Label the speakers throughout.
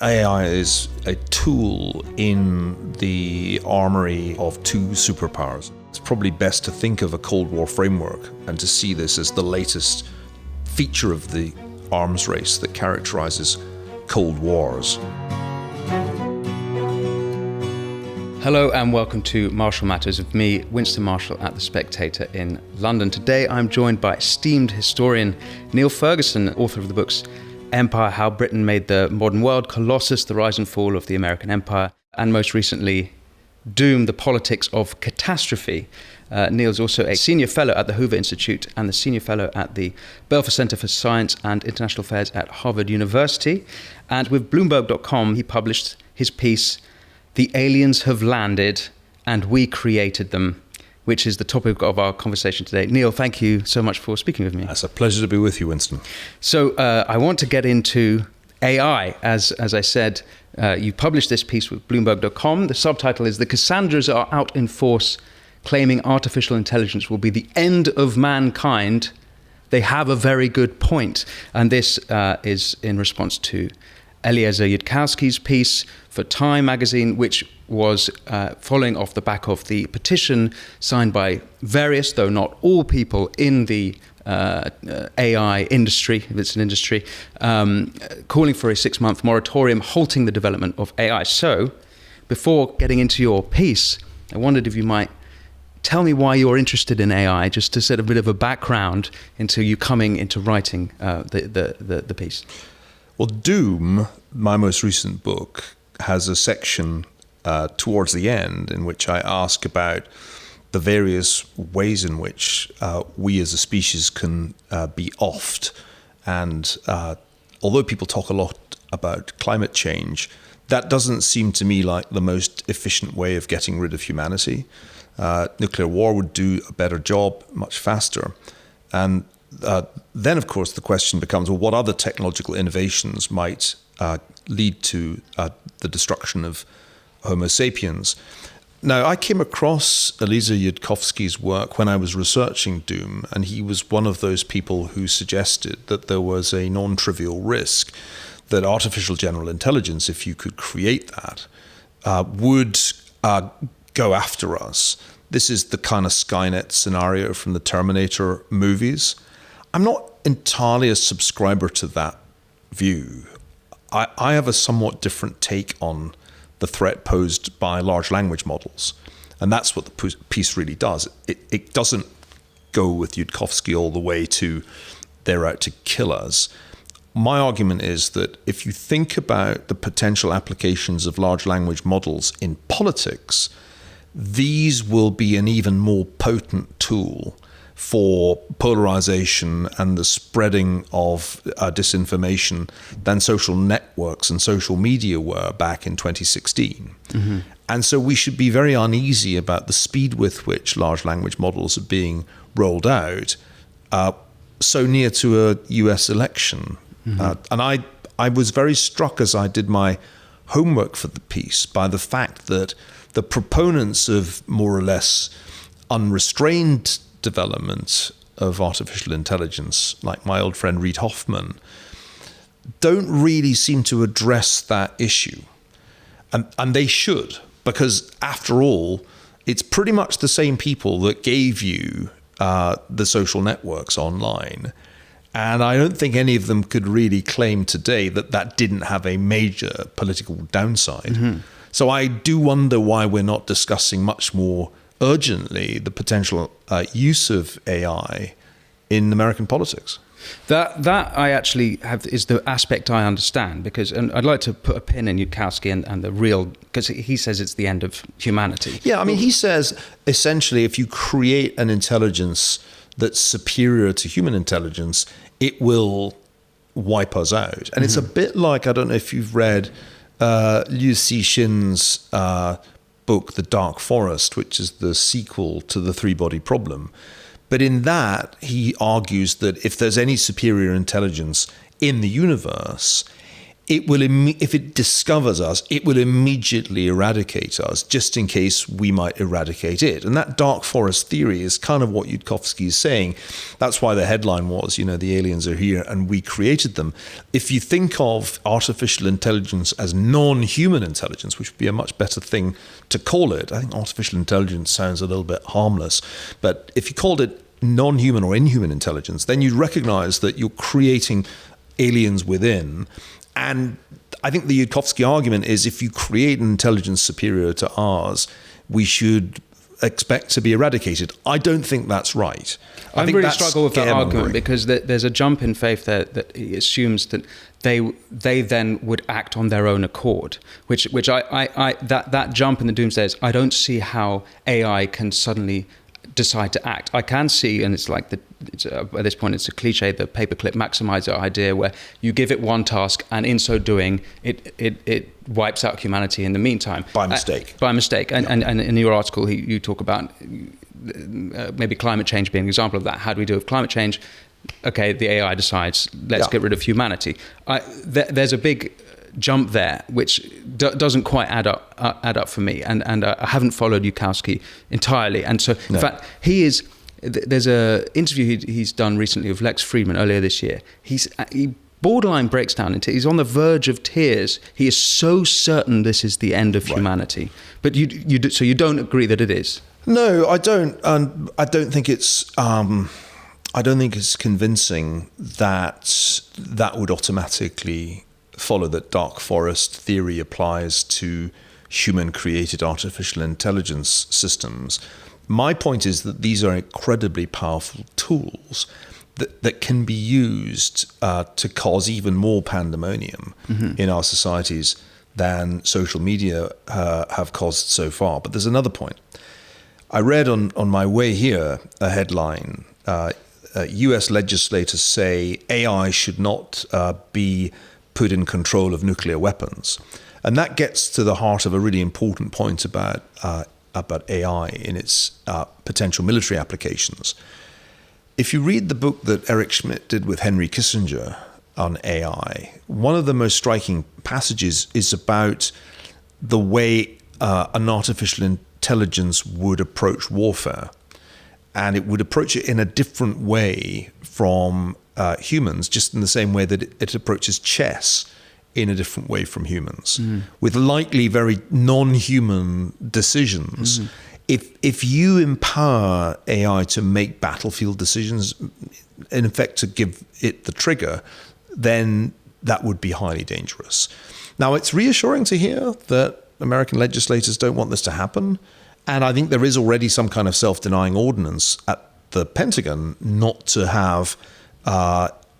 Speaker 1: AI is a tool in the armory of two superpowers. It's probably best to think of a Cold War framework and to see this as the latest feature of the arms race that characterizes Cold Wars.
Speaker 2: Hello and welcome to Marshall Matters with me, Winston Marshall at The Spectator in London. Today I'm joined by esteemed historian Niall Ferguson, author of the books Empire, How Britain Made the Modern World, Colossus, The Rise and Fall of the American Empire, and most recently, Doom, The Politics of Catastrophe. Niall's also a senior fellow at the Hoover Institute and the senior fellow at the Belfer Center for Science and International Affairs at Harvard University. And with Bloomberg.com, he published his piece, The Aliens Have Landed and We Created Them, which is the topic of our conversation today. Niall, thank you so much for speaking with me.
Speaker 1: It's a pleasure to be with you, Winston.
Speaker 2: So I want to get into AI. As I said, you published this piece with Bloomberg.com. The subtitle is The Cassandras Are Out in Force, Claiming Artificial Intelligence Will Be the End of Mankind. They have a very good point. And this is in response to Eliezer Yudkowsky's piece for Time magazine, which was following off the back of the petition signed by various, though not all, people in the AI industry, if it's an industry, calling for a 6-month moratorium halting the development of AI. So, before getting into your piece, I wondered if you might tell me why you're interested in AI, just to set a bit of a background into you coming into writing the piece.
Speaker 1: Well, Doom, my most recent book, has a section towards the end in which I ask about the various ways in which we as a species can be offed. And although people talk a lot about climate change, that doesn't seem to me like the most efficient way of getting rid of humanity. Nuclear war would do a better job much faster. And then, of course, the question becomes, well, what other technological innovations might lead to the destruction of Homo sapiens? Now, I came across Eliezer Yudkowsky's work when I was researching Doom, and he was one of those people who suggested that there was a non-trivial risk that artificial general intelligence, if you could create that, would go after us. This is the kind of Skynet scenario from the Terminator movies. I'm not entirely a subscriber to that view. I have a somewhat different take on the threat posed by large language models. And that's what the piece really does. It doesn't go with Yudkowsky all the way to they're out to kill us. My argument is that if you think about the potential applications of large language models in politics, these will be an even more potent tool for polarization and the spreading of disinformation than social networks and social media were back in 2016. Mm-hmm. And so we should be very uneasy about the speed with which large language models are being rolled out so near to a US election. Mm-hmm. And I was very struck as I did my homework for the piece by the fact that the proponents of more or less unrestrained development of artificial intelligence, like my old friend Reid Hoffman, don't really seem to address that issue. And they should, because after all, it's pretty much the same people that gave you the social networks online. And I don't think any of them could really claim today that that didn't have a major political downside. Mm-hmm. So I do wonder why we're not discussing much more urgently the potential use of AI in American politics.
Speaker 2: That I actually have is the aspect I understand, because, and I'd like to put a pin in Yudkowsky and the real, because he says it's the end of humanity.
Speaker 1: Yeah, I mean, he says essentially if you create an intelligence that's superior to human intelligence, it will wipe us out. And It's a bit like, I don't know if you've read Liu Cixin's book, The Dark Forest, which is the sequel to The Three-Body Problem. But in that, he argues that if there's any superior intelligence in the universe, if it discovers us, it will immediately eradicate us, just in case we might eradicate it. And that dark forest theory is kind of what Yudkowsky is saying. That's why the headline was, the aliens are here and we created them. If you think of artificial intelligence as non-human intelligence, which would be a much better thing to call it. I think artificial intelligence sounds a little bit harmless, but if you called it non-human or inhuman intelligence, then you'd recognize that you're creating aliens within. And I think the Yudkowsky argument is if you create an intelligence superior to ours, we should expect to be eradicated. I don't think that's right.
Speaker 2: I really struggle with that argument because there's a jump in faith there that assumes that they then would act on their own accord, which that jump in the doomsdayists, I don't see how AI can suddenly decide to act. I can see, and it's like at this point it's a cliche, the paperclip maximizer idea, where you give it one task and in so doing it wipes out humanity in the meantime
Speaker 1: by mistake.
Speaker 2: And in your article you talk about maybe climate change being an example of that. How do we deal with climate change? Okay, the AI decides let's get rid of humanity. There's a big jump there, which doesn't quite add up for me, and I haven't followed Yudkowsky entirely, and so in fact there's a interview he's done recently with Lex Friedman earlier this year. He borderline breaks down into, he's on the verge of tears. He is so certain this is the end of humanity, but you don't agree that it is?
Speaker 1: No, I don't. I don't think it's. I don't think it's convincing that would automatically follow that dark forest theory applies to human-created artificial intelligence systems. My point is that these are incredibly powerful tools that can be used to cause even more pandemonium in our societies than social media have caused so far. But there's another point. I read on my way here a headline, US legislators say AI should not be put in control of nuclear weapons. And that gets to the heart of a really important point about AI in its potential military applications. If you read the book that Eric Schmidt did with Henry Kissinger on AI, one of the most striking passages is about the way an artificial intelligence would approach warfare. And it would approach it in a different way from humans, just in the same way that it approaches chess in a different way from humans, with likely very non-human decisions. If you empower AI to make battlefield decisions, in effect to give it the trigger, then that would be highly dangerous. Now, it's reassuring to hear that American legislators don't want this to happen. And I think there is already some kind of self-denying ordinance at the Pentagon not to have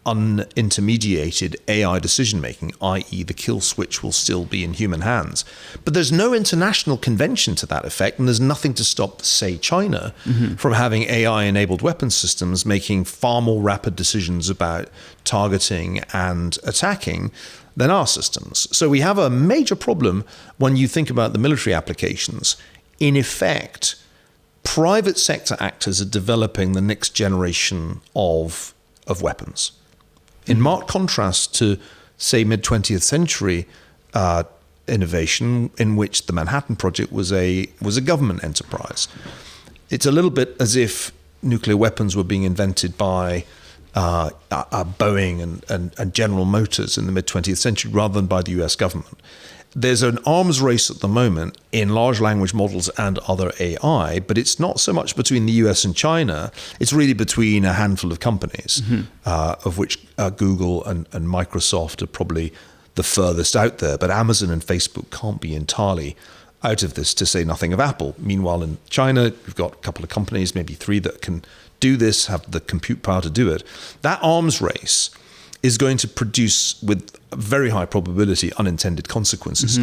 Speaker 1: unintermediated AI decision-making, i.e. the kill switch will still be in human hands. But there's no international convention to that effect, and there's nothing to stop, say, China from having AI-enabled weapon systems making far more rapid decisions about targeting and attacking than our systems. So we have a major problem when you think about the military applications. In effect, private sector actors are developing the next generation of weapons. In marked contrast to, say, mid-20th century innovation, in which the Manhattan Project was a government enterprise. It's a little bit as if nuclear weapons were being invented by Boeing and General Motors in the mid-20th century rather than by the US government. There's an arms race at the moment in large language models and other AI, but it's not so much between the US and China. It's really between a handful of companies, of which Google and Microsoft are probably the furthest out there. But Amazon and Facebook can't be entirely out of this, to say nothing of Apple. Meanwhile, in China, we've got a couple of companies, maybe 3, that can do this, have the compute power to do it. That arms race is going to produce, with very high probability, unintended consequences,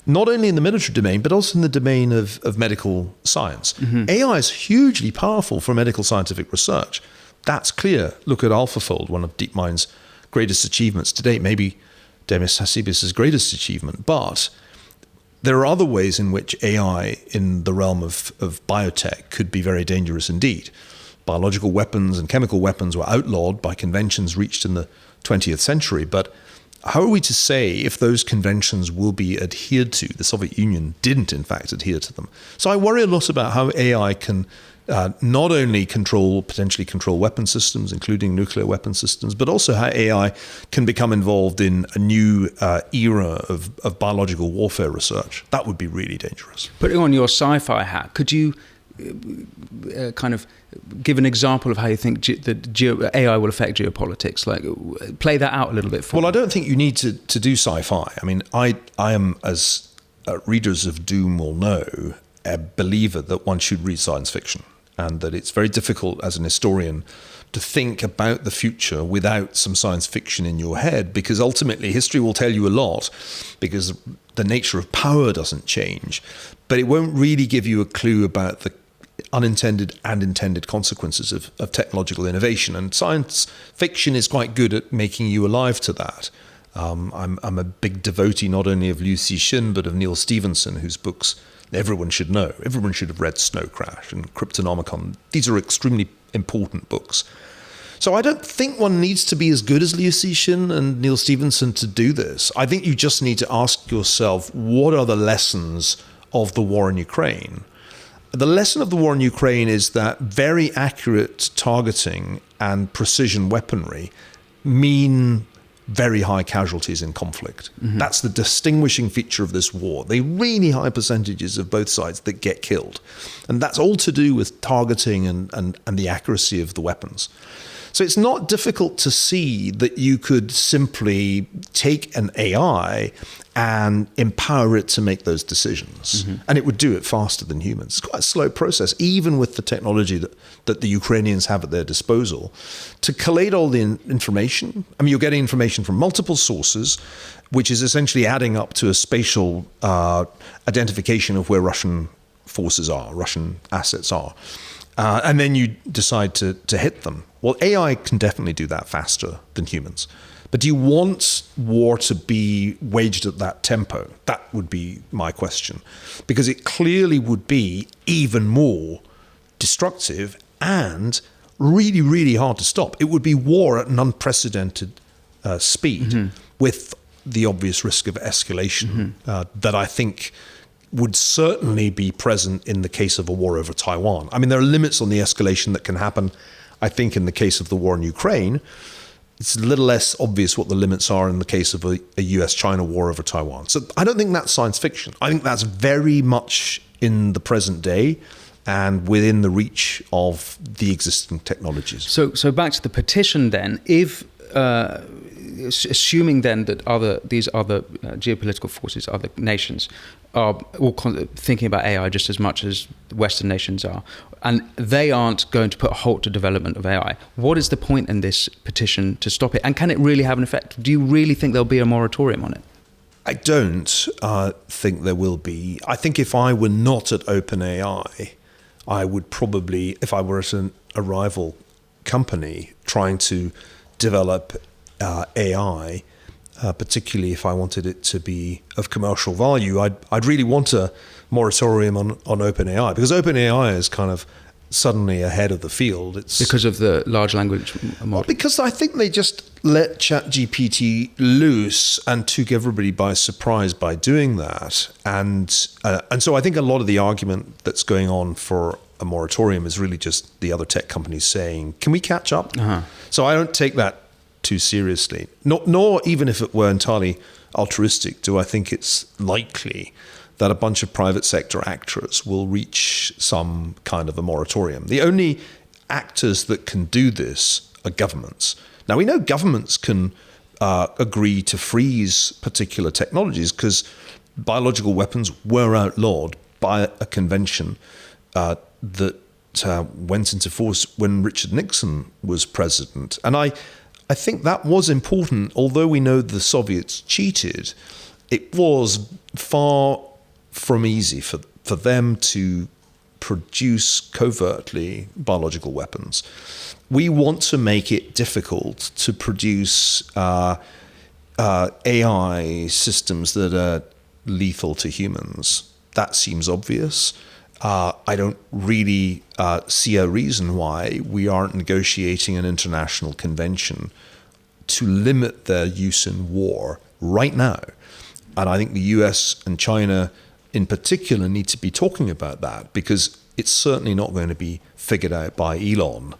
Speaker 1: not only in the military domain, but also in the domain of medical science. AI is hugely powerful for medical scientific research. That's clear. Look at AlphaFold, one of DeepMind's greatest achievements to date, maybe Demis Hassibis' greatest achievement. But there are other ways in which AI in the realm of biotech could be very dangerous indeed. Biological weapons and chemical weapons were outlawed by conventions reached in the 20th century, but how are we to say if those conventions will be adhered to? The Soviet Union didn't, in fact, adhere to them. So I worry a lot about how AI can not only potentially control weapon systems, including nuclear weapon systems, but also how AI can become involved in a new era of biological warfare research. That would be really dangerous.
Speaker 2: Putting on your sci-fi hat, could you kind of give an example of how you think that AI will affect geopolitics? Like, play that out a little bit for me.
Speaker 1: Well, I don't think you need to do sci-fi. I mean, I am, as readers of Doom will know, a believer that one should read science fiction, and that it's very difficult as an historian to think about the future without some science fiction in your head, because ultimately history will tell you a lot, because the nature of power doesn't change, but it won't really give you a clue about the unintended and intended consequences of technological innovation. And science fiction is quite good at making you alive to that. I'm a big devotee not only of Liu Cixin, but of Neil Stephenson, whose books everyone should know. Everyone should have read Snow Crash and Cryptonomicon. These are extremely important books. So I don't think one needs to be as good as Liu Cixin and Neil Stephenson to do this. I think you just need to ask yourself, what are the lessons of the war in Ukraine? The lesson of the war in Ukraine is that very accurate targeting and precision weaponry mean very high casualties in conflict. Mm-hmm. That's the distinguishing feature of this war. The really high percentages of both sides that get killed. And that's all to do with targeting and the accuracy of the weapons. So it's not difficult to see that you could simply take an AI and empower it to make those decisions. Mm-hmm. And it would do it faster than humans. It's quite a slow process, even with the technology that the Ukrainians have at their disposal, to collate all the information. I mean, you're getting information from multiple sources, which is essentially adding up to a spatial identification of where Russian forces are, Russian assets are. And then you decide to hit them. Well, AI can definitely do that faster than humans. But do you want war to be waged at that tempo? That would be my question. Because it clearly would be even more destructive and really, really hard to stop. It would be war at an unprecedented speed, with the obvious risk of escalation that I think would certainly be present in the case of a war over Taiwan. I mean, there are limits on the escalation that can happen, I think, in the case of the war in Ukraine. It's a little less obvious what the limits are in the case of a US-China war over Taiwan. So I don't think that's science fiction. I think that's very much in the present day and within the reach of the existing technologies.
Speaker 2: So back to the petition then. If assuming then that these other geopolitical forces, other nations, are all thinking about AI just as much as Western nations are, and they aren't going to put a halt to development of AI, what is the point in this petition to stop it? And can it really have an effect? Do you really think there'll be a moratorium on it?
Speaker 1: I don't think there will be. I think if I were not at OpenAI, I would probably, if I were at a rival company trying to develop AI, particularly if I wanted it to be of commercial value, I'd really want a moratorium on OpenAI, because OpenAI is kind of suddenly ahead of the field. It's
Speaker 2: because of the large language model.
Speaker 1: Well, because I think they just let ChatGPT loose and took everybody by surprise by doing that. And so I think a lot of the argument that's going on for a moratorium is really just the other tech companies saying, can we catch up? Uh-huh. So I don't take that too seriously. Nor even if it were entirely altruistic, do I think it's likely that a bunch of private sector actors will reach some kind of a moratorium. The only actors that can do this are governments. Now, we know governments can agree to freeze particular technologies because biological weapons were outlawed by a convention that went into force when Richard Nixon was president. And I think that was important. Although we know the Soviets cheated, it was far from easy for them to produce covertly biological weapons. We want to make it difficult to produce AI systems that are lethal to humans. That seems obvious. I don't really see a reason why we aren't negotiating an international convention to limit their use in war right now. And I think the US and China in particular need to be talking about that, because it's certainly not going to be figured out by Elon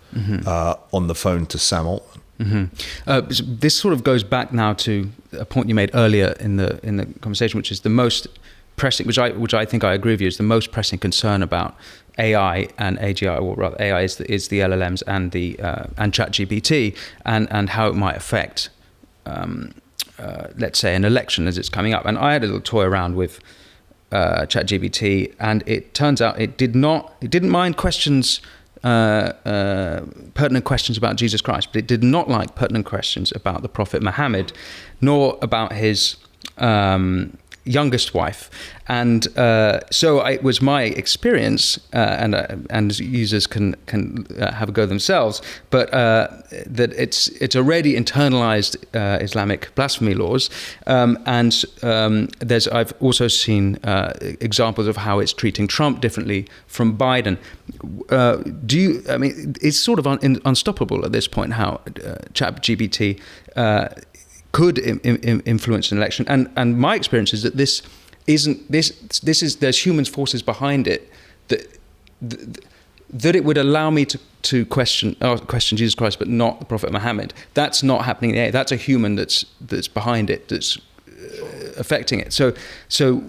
Speaker 1: on the phone to Sam Altman.
Speaker 2: This sort of goes back now to a point you made earlier in the conversation, which is the most pressing, which I think I agree with you, is the most pressing concern about AI and AGI, or rather AI is the LLMs and the and ChatGPT, and how it might affect, let's say, an election as it's coming up. And I had a little toy around with ChatGPT, and it turns out it didn't mind questions, pertinent questions about Jesus Christ, but it did not like pertinent questions about the Prophet Muhammad, nor about his youngest wife. And so it was my experience, and users can have a go themselves, but that it's already internalized Islamic blasphemy laws, and I've also seen examples of how it's treating Trump differently from Biden. It's sort of unstoppable at this point how ChatGPT could influence an election, and my experience is that there's human forces behind it that it would allow me to question Jesus Christ, but not the Prophet Muhammad. That's not happening there. That's a human that's behind it, that's affecting it. So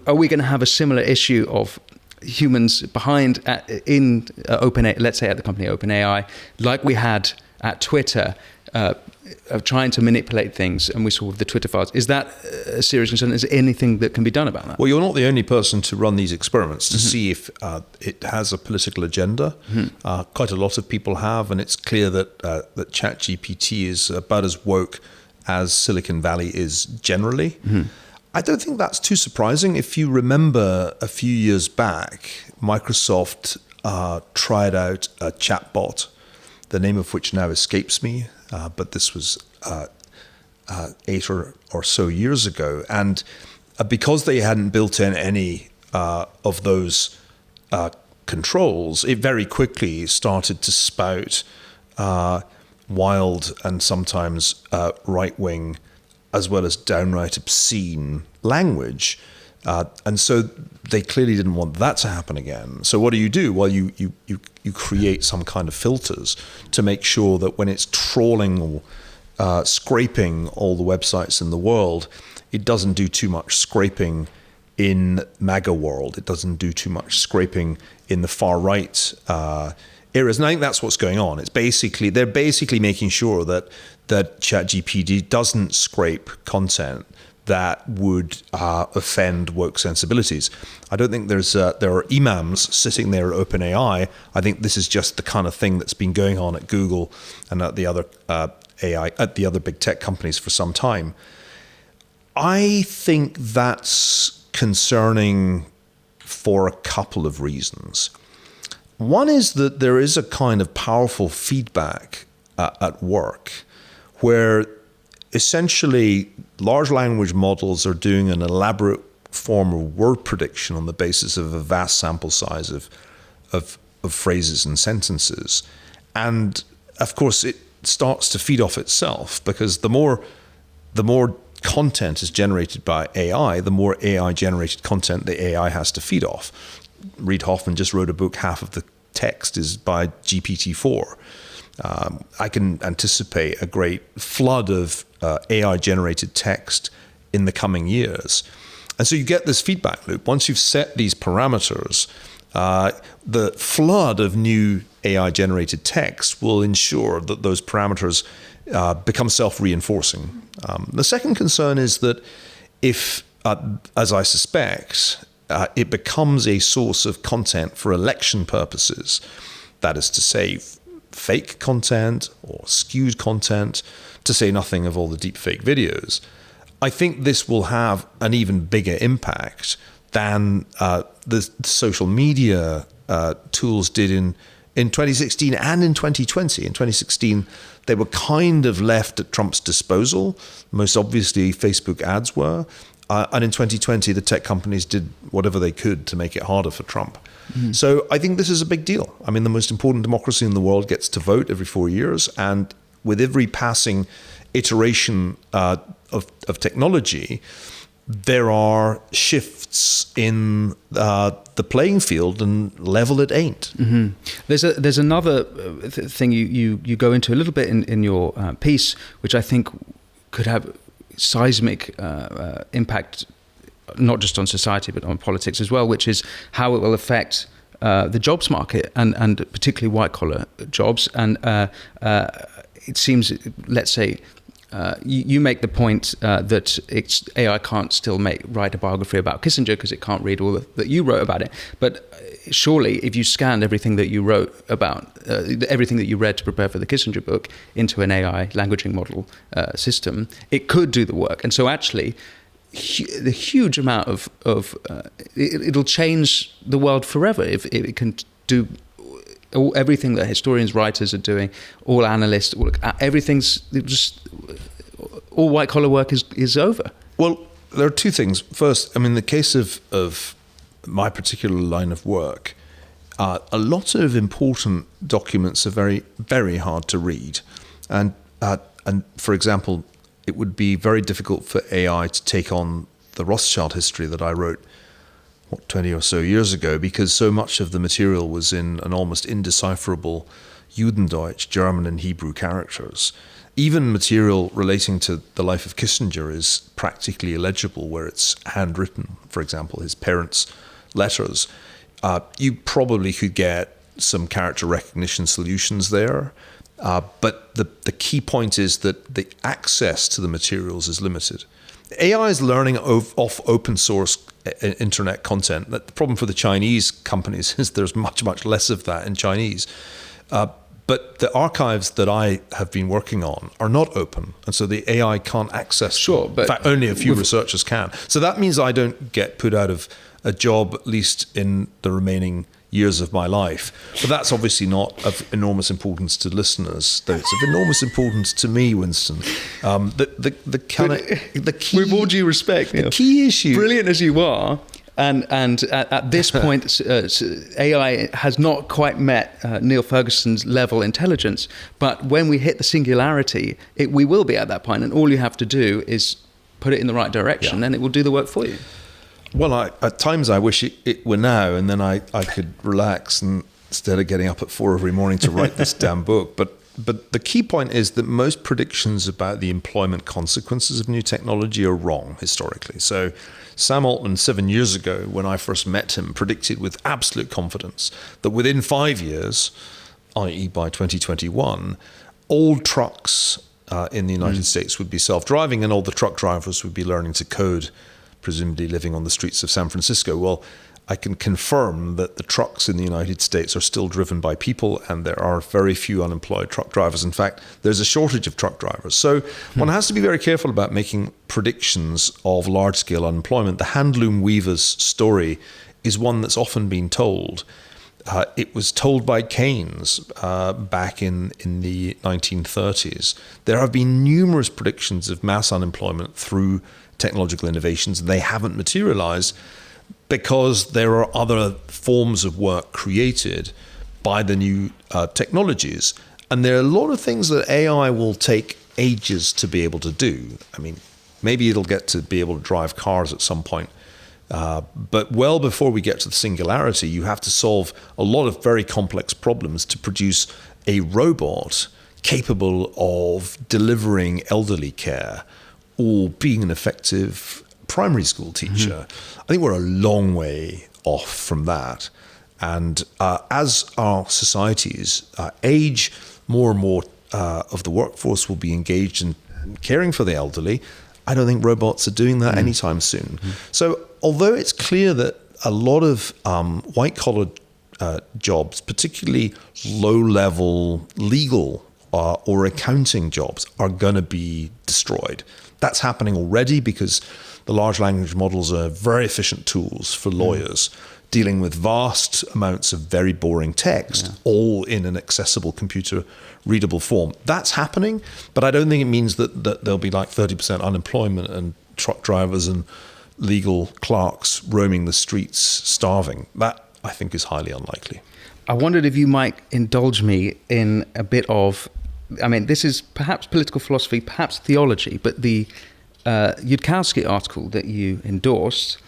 Speaker 2: are we going to have a similar issue of humans behind in OpenAI, let's say at the company OpenAI, like we had at Twitter? Of trying to manipulate things, and we saw the Twitter files. Is that a serious concern? Is there anything that can be done about that?
Speaker 1: Well, you're not the only person to run these experiments to see if it has a political agenda. Quite a lot of people have, and it's clear that ChatGPT is about as woke as Silicon Valley is generally. I don't think that's too surprising. If you remember a few years back, Microsoft tried out a chatbot, the name of which now escapes me, but this was 8 or so years ago. And because they hadn't built in any of those controls, it very quickly started to spout wild and sometimes right-wing, as well as downright obscene language. And so they clearly didn't want that to happen again. So what do? Well, you create some kind of filters to make sure that when it's trawling or scraping all the websites in the world, it doesn't do too much scraping in MAGA world. It doesn't do too much scraping in the far right areas. And I think that's what's going on. They're basically making sure that ChatGPT doesn't scrape content that would offend woke sensibilities. I don't think there are imams sitting there at OpenAI. I think this is just the kind of thing that's been going on at Google and at the other the other big tech companies for some time. I think that's concerning for a couple of reasons. One is that there is a kind of powerful feedback at work where essentially large language models are doing an elaborate form of word prediction on the basis of a vast sample size of phrases and sentences. And of course it starts to feed off itself, because the more content is generated by AI, the more AI generated content the AI has to feed off. Reid Hoffman just wrote a book, half of the text is by GPT-4. I can anticipate a great flood of AI-generated text in the coming years. And so you get this feedback loop. Once you've set these parameters, the flood of new AI-generated text will ensure that those parameters become self-reinforcing. The second concern is that if, as I suspect, it becomes a source of content for election purposes, that is to say, fake content or skewed content, to say nothing of all the deepfake videos, I think this will have an even bigger impact than the social media tools did in 2016 and in 2020. In 2016, they were kind of left at Trump's disposal. Most obviously, Facebook ads were. And in 2020, the tech companies did whatever they could to make it harder for Trump. Mm-hmm. So I think this is a big deal. I mean, the most important democracy in the world gets to vote every 4 years. And with every passing iteration of technology, there are shifts in the playing field, and level it ain't.
Speaker 2: Mm-hmm. There's another thing you go into a little bit in your piece, which I think could have seismic impact, not just on society but on politics as well, which is how it will affect the jobs market and particularly white collar jobs. And it seems, let's say, you make the point that AI can't still write a biography about Kissinger because it can't read all that you wrote about it. But surely, if you scanned everything that you wrote about, everything that you read to prepare for the Kissinger book into an AI languaging model system, it could do the work. And so actually, the huge amount of it'll change the world forever if it can do everything that historians, writers are doing, all analysts, everything's just, all white collar work is over.
Speaker 1: Well, there are two things. First, I mean, the case of my particular line of work, a lot of important documents are very, very hard to read, and for example, it would be very difficult for AI to take on the Rothschild history that I wrote 20 or so years ago, because so much of the material was in an almost indecipherable Judendeutsch, German and Hebrew characters. Even material relating to the life of Kissinger is practically illegible, where it's handwritten. For example, his parents' letters. You probably could get some character recognition solutions there, but the key point is that the access to the materials is limited. AI is learning off open source internet content. The problem for the Chinese companies is there's much, much less of that in Chinese. But the archives that I have been working on are not open, and so the AI can't access them.
Speaker 2: Sure, but
Speaker 1: in fact, only a few researchers can. So that means I don't get put out of a job, at least in the remaining years of my life. But that's obviously not of enormous importance to listeners, though it's of enormous importance to me, Winston. The key,
Speaker 2: with all due respect,
Speaker 1: the key issue,
Speaker 2: brilliant as you are, and at this point, AI has not quite met Niall Ferguson's level intelligence. But when we hit the singularity, we will be at that point, and all you have to do is put it in the right direction, and it will do the work for you.
Speaker 1: Well, at times I wish it were now, and then I could relax and instead of getting up at 4 every morning to write this damn book. But the key point is that most predictions about the employment consequences of new technology are wrong historically. So Sam Altman 7 years ago, when I first met him, predicted with absolute confidence that within 5 years, i.e. by 2021, all trucks in the United States would be self-driving, and all the truck drivers would be learning to code, presumably living on the streets of San Francisco. Well, I can confirm that the trucks in the United States are still driven by people, and there are very few unemployed truck drivers. In fact, there's a shortage of truck drivers. So one has to be very careful about making predictions of large-scale unemployment. The handloom weaver's story is one that's often been told. It was told by Keynes back in the 1930s. There have been numerous predictions of mass unemployment through technological innovations, and they haven't materialized because there are other forms of work created by the new technologies. And there are a lot of things that AI will take ages to be able to do. I mean, maybe it'll get to be able to drive cars at some point. But well before we get to the singularity, you have to solve a lot of very complex problems to produce a robot capable of delivering elderly care or being an effective primary school teacher. I think we're a long way off from that. And as our societies age, more and more of the workforce will be engaged in caring for the elderly. I don't think robots are doing that anytime soon. So although it's clear that a lot of white-collar jobs, particularly low-level legal or accounting jobs, are going to be destroyed. That's happening already because the large language models are very efficient tools for lawyers dealing with vast amounts of very boring text, all in an accessible computer readable form. That's happening, but I don't think it means that there'll be like 30% unemployment and truck drivers and legal clerks roaming the streets starving. That, I think, is highly unlikely.
Speaker 2: I wondered if you might indulge me in a bit of I mean, this is perhaps political philosophy, perhaps theology, but the Yudkowsky article that you endorsed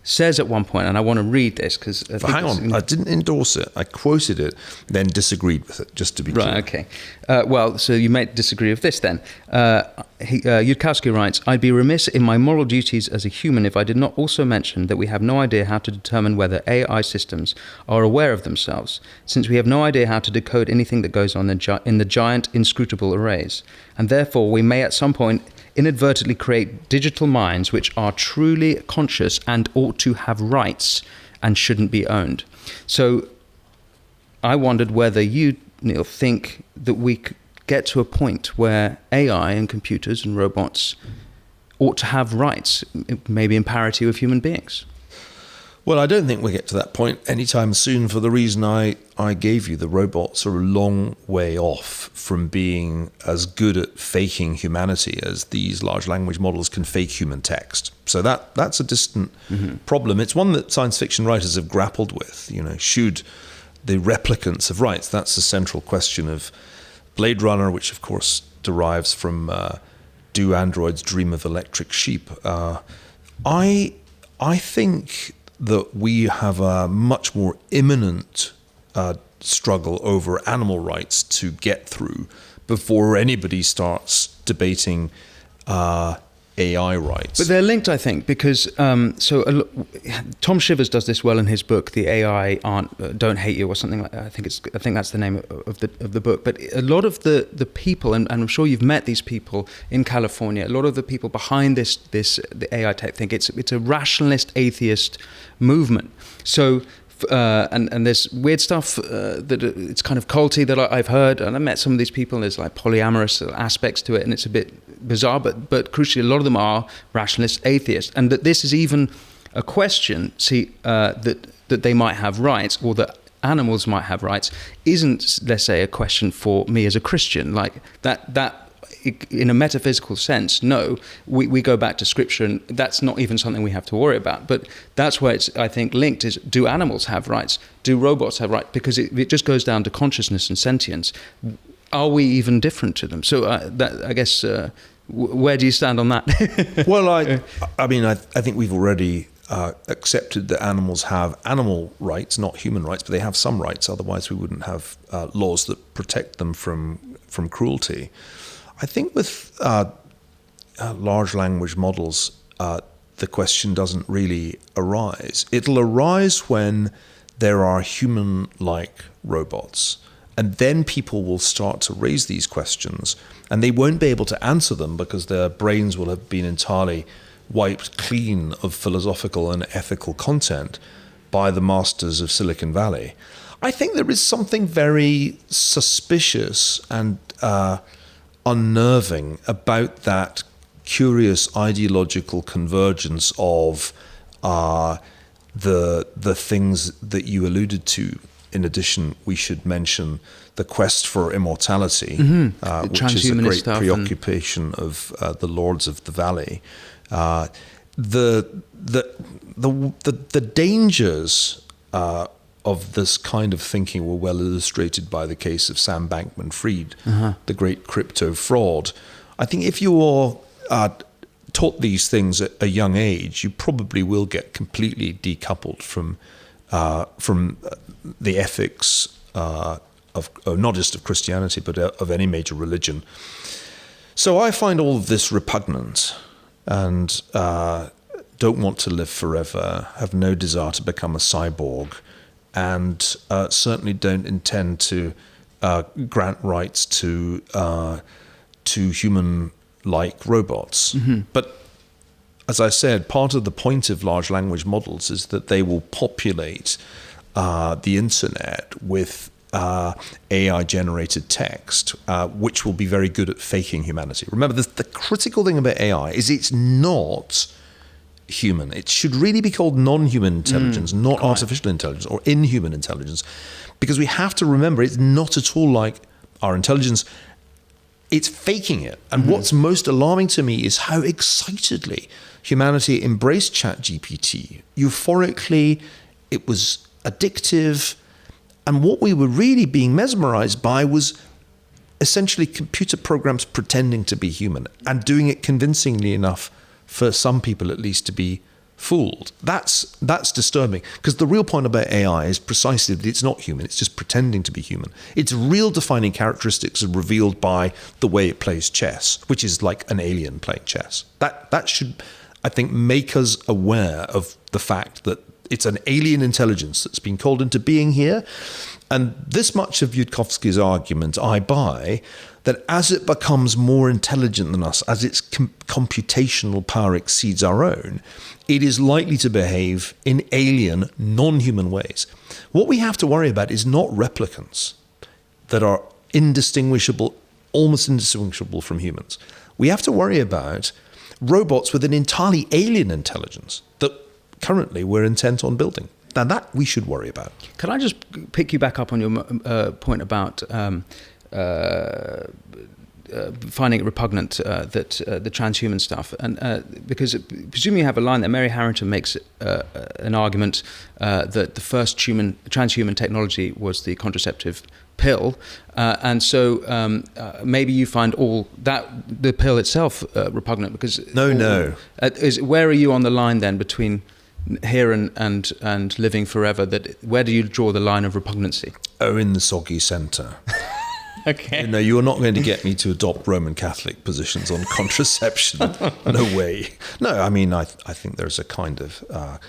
Speaker 2: says at one point, and I want to read this because...
Speaker 1: But hang on, I didn't endorse it. I quoted it, then disagreed with it, just to be clear.
Speaker 2: Right, okay. Well, so you may disagree with this then. Yudkowsky writes, I'd be remiss in my moral duties as a human if I did not also mention that we have no idea how to determine whether AI systems are aware of themselves, since we have no idea how to decode anything that goes on in the giant, inscrutable arrays. And therefore, we may at some point inadvertently create digital minds which are truly conscious and ought to have rights and shouldn't be owned. So I wondered whether you, Neil, think that we could get to a point where AI and computers and robots ought to have rights, maybe in parity with human beings.
Speaker 1: Well, I don't think we'll get to that point anytime soon for the reason I gave you. The robots are a long way off from being as good at faking humanity as these large language models can fake human text. So that's a distant problem. It's one that science fiction writers have grappled with. You know, should the replicants have rights? That's the central question of Blade Runner, which of course derives from Do Androids Dream of Electric Sheep? I think that we have a much more imminent struggle over animal rights to get through before anybody starts debating AI rights.
Speaker 2: But they're linked, I think, because Tom Shivers does this well in his book, "The AI Don't Hate You" or something like that. I think that's the name of the book. But a lot of the people, and I'm sure you've met these people in California. A lot of the people behind the AI tech thing, it's a rationalist atheist movement. So. And there's weird stuff that it's kind of culty that I've heard, and I met some of these people, and there's like polyamorous aspects to it, and it's a bit bizarre, but crucially, a lot of them are rationalist atheists, and that this is even a question, that they might have rights, or that animals might have rights, isn't, let's say, a question for me as a Christian, like that in a metaphysical sense, no, we go back to scripture, and that's not even something we have to worry about. But that's where it's, I think, linked is, do animals have rights? Do robots have rights? Because it just goes down to consciousness and sentience. Are we even different to them? So I guess, where do you stand on that?
Speaker 1: Well, I mean, I think we've already accepted that animals have animal rights, not human rights, but they have some rights. Otherwise, we wouldn't have laws that protect them from cruelty. I think with large language models, the question doesn't really arise. It'll arise when there are human-like robots. And then people will start to raise these questions, and they won't be able to answer them because their brains will have been entirely wiped clean of philosophical and ethical content by the masters of Silicon Valley. I think there is something very suspicious and unnerving about that curious ideological convergence of the things that you alluded to. In addition, we should mention the quest for immortality, which is a great preoccupation of the lords of the valley. The dangers of this kind of thinking were well illustrated by the case of Sam Bankman-Fried, the great crypto fraud. I think if you are taught these things at a young age, you probably will get completely decoupled from the ethics of not just of Christianity, but of any major religion. So I find all of this repugnant, and don't want to live forever, have no desire to become a cyborg, and certainly don't intend to grant rights to human-like robots. But as I said, part of the point of large language models is that they will populate the internet with AI-generated text, which will be very good at faking humanity. Remember, the critical thing about AI is it's not human. It should really be called non-human intelligence, not artificial intelligence or inhuman intelligence, because we have to remember it's not at all like our intelligence. It's faking it. And what's most alarming to me is how excitedly humanity embraced ChatGPT. Euphorically, it was addictive. And what we were really being mesmerized by was essentially computer programs pretending to be human and doing it convincingly enough for some people at least to be fooled. That's disturbing, because the real point about AI is precisely that it's not human. It's just pretending to be human. Its real defining characteristics are revealed by the way it plays chess, which is like an alien playing chess. That should, I think, make us aware of the fact that it's an alien intelligence that's been called into being here. And this much of Yudkowsky's argument I buy, that as it becomes more intelligent than us, as its computational power exceeds our own, it is likely to behave in alien, non-human ways. What we have to worry about is not replicants that are indistinguishable, almost indistinguishable from humans. We have to worry about robots with an entirely alien intelligence that currently we're intent on building. Now that we should worry about.
Speaker 2: Can I just pick you back up on your point about finding it repugnant that the transhuman stuff, and because presumably you have a line there. Mary Harrington makes an argument that the first transhuman technology was the contraceptive pill, and so maybe you find all that the pill itself repugnant, because where are you on the line then between here and living forever? That where do you draw the line of repugnancy?
Speaker 1: Oh, in the soggy centre.
Speaker 2: Okay.
Speaker 1: No, you are not going to get me to adopt Roman Catholic positions on contraception. No way. No, I mean, I think there's a kind of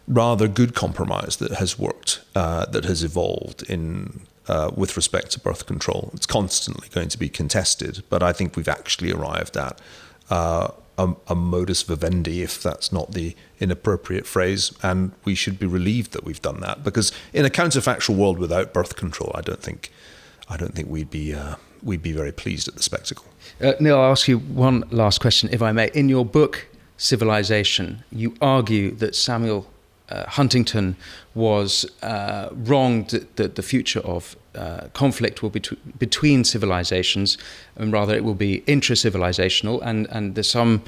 Speaker 1: rather good compromise that has worked, that has evolved in with respect to birth control. It's constantly going to be contested, but I think we've actually arrived at a modus vivendi, if that's not the inappropriate phrase, and we should be relieved that we've done that, because in a counterfactual world without birth control, I don't think we'd be very pleased at the spectacle.
Speaker 2: Niall, I'll ask you one last question, if I may. In your book, Civilisation, you argue that Samuel Huntington was wrong, that the future of conflict will be between civilizations, and rather it will be intra-civilizational, and there's some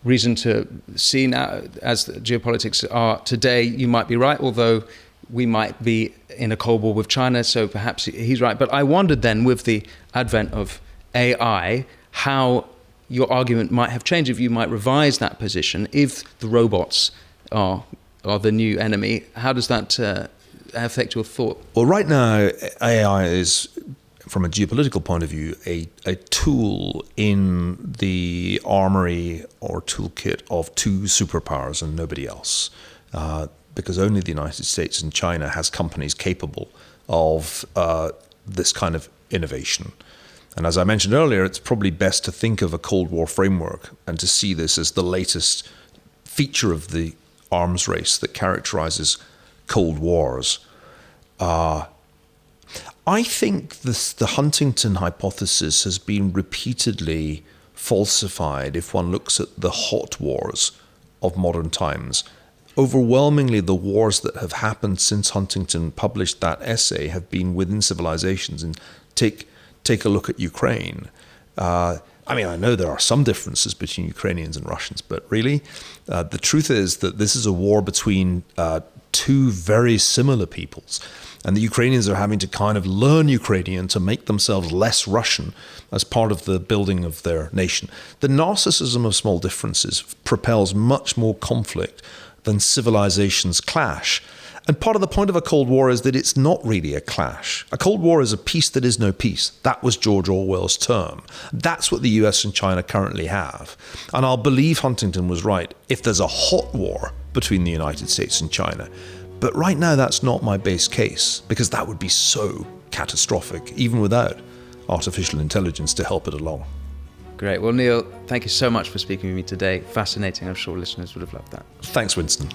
Speaker 2: reason to see now, as the geopolitics are today, you might be right, although we might be in a Cold War with China, so perhaps he's right. But I wondered then, with the advent of AI, how your argument might have changed, if you might revise that position, if the robots are the new enemy. How does that affect your thought?
Speaker 1: Well, right now, AI is, from a geopolitical point of view, a tool in the armory or toolkit of two superpowers and nobody else. Because only the United States and China has companies capable of this kind of innovation. And as I mentioned earlier, it's probably best to think of a Cold War framework and to see this as the latest feature of the arms race that characterizes Cold Wars. I think the Huntington hypothesis has been repeatedly falsified if one looks at the hot wars of modern times. Overwhelmingly, the wars that have happened since Huntington published that essay have been within civilizations. And take a look at Ukraine. I mean, I know there are some differences between Ukrainians and Russians, but really, the truth is that this is a war between two very similar peoples. And the Ukrainians are having to kind of learn Ukrainian to make themselves less Russian as part of the building of their nation. The narcissism of small differences propels much more conflict than civilizations clash. And part of the point of a Cold War is that it's not really a clash. A Cold War is a peace that is no peace. That was George Orwell's term. That's what the US and China currently have. And I'll believe Huntington was right if there's a hot war between the United States and China. But right now, that's not my base case, because that would be so catastrophic, even without artificial intelligence to help it along.
Speaker 2: Great. Well, Niall, thank you so much for speaking with me today. Fascinating. I'm sure listeners would have loved that.
Speaker 1: Thanks, Winston.